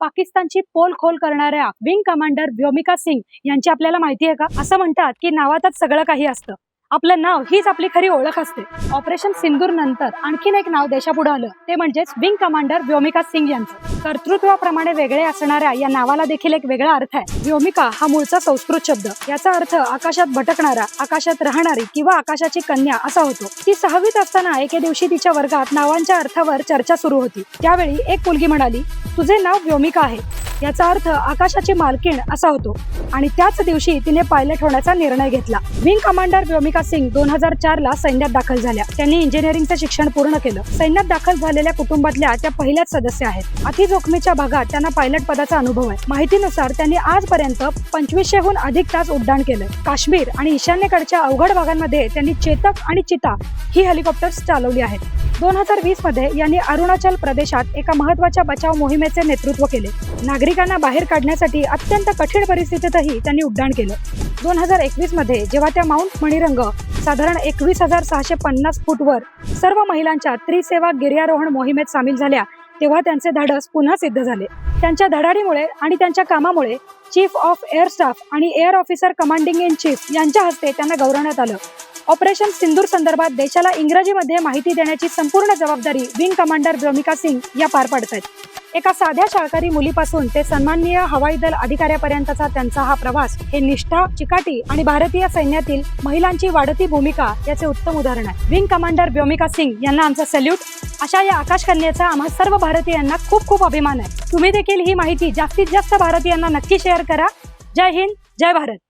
पाकिस्तानची पोलखोल करणाऱ्या wing commander Vyomika Singh यांची आपल्याला माहिती आहे का? असं म्हणतात की नावातच सगळं काही असतं. आपलं नाव हीच आपली खरी ओळख असते. ऑपरेशन सिंदूर नंतर आणखीन एक नाव देशापुढे आलं, ते म्हणजेच विंग कमांडर व्योमिका सिंग यांचं. कर्तृत्वाप्रमाणे वेगळे असणाऱ्या या नावाला देखील एक वेगळा अर्थ आहे. व्योमिका हा मूळचा संस्कृत शब्द. याचा अर्थ आकाशात भटकणारा, आकाशात राहणारी किंवा आकाशाची कन्या असा होतो. ती 6वीत असताना एके दिवशी तिच्या वर्गात नावांच्या अर्थावर चर्चा सुरू होती. त्यावेळी एक मुलगी म्हणाली, तुझे नाव व्योमिका आहे. याचा अर्थ आकाशाची मालकीण असा होतो. आणि त्याच दिवशी तिने पायलट होण्याचा निर्णय घेतला. विंग कमांडर व्योमिका सिंग 2004 ला सैन्यात दाखल झाल्या. त्यांनी इंजिनिअरिंगचं शिक्षण पूर्ण केलं. सैन्यात दाखल झालेल्या कुटुंबातल्या त्या पहिल्याच सदस्य आहेत. अति जोखमीच्या भागात त्यांना पायलट पदाचा अनुभव आहे. माहितीनुसार त्यांनी आजपर्यंत 2500हून अधिक तास उड्डाण केलं. काश्मीर आणि ईशान्येकडच्या अवघड भागांमध्ये त्यांनी चेतक आणि चिता ही हेलिकॉप्टर्स चालवली आहेत. 2020 मध्ये यांनी अरुणाचल प्रदेशात एका महत्वाच्या बचाव मोहिमेचे नेतृत्व केले. नागरिकांना बाहेर काढण्यासाठी अत्यंत कठीण परिस्थितीतही त्यांनी उड्डाण केलं. 2021 मध्ये जेव्हा त्या माउंट मणिरंग साधारण 21,650 फूटवर सर्व महिलांच्या त्रिसेवा गिर्यारोहण मोहिमेत सामील झाल्या, तेव्हा त्यांचे धाडस पुन्हा सिद्ध झाले. त्यांच्या धडाडीमुळे आणि त्यांच्या कामामुळे चीफ ऑफ एअर स्टाफ आणि air officer commanding in chief यांच्या हस्ते त्यांना गौरवण्यात आलं. ऑपरेशन सिंदूर संदर्भात देशाला इंग्रजीमध्ये माहिती देण्याची संपूर्ण जबाबदारी विंग कमांडर व्योमिका सिंग या पार पाडतायत. एका साध्या शाळकरी मुलीपासून ते सन्माननीय हवाई दल अधिकाऱ्यापर्यंतचा त्यांचा हा प्रवास हे निष्ठा, चिकाटी आणि भारतीय सैन्यातील महिलांची वाढती भूमिका याचे उत्तम उदाहरण आहे. विंग कमांडर व्योमिका सिंग यांना आमचा सॅल्यूट. अशा या आकाश कन्येचा आम्हा सर्व भारतीयांना खूप खूप अभिमान आहे. तुम्ही देखील ही माहिती जास्तीत जास्त भारतीयांना नक्की शेअर करा. जय हिंद, जय भारत.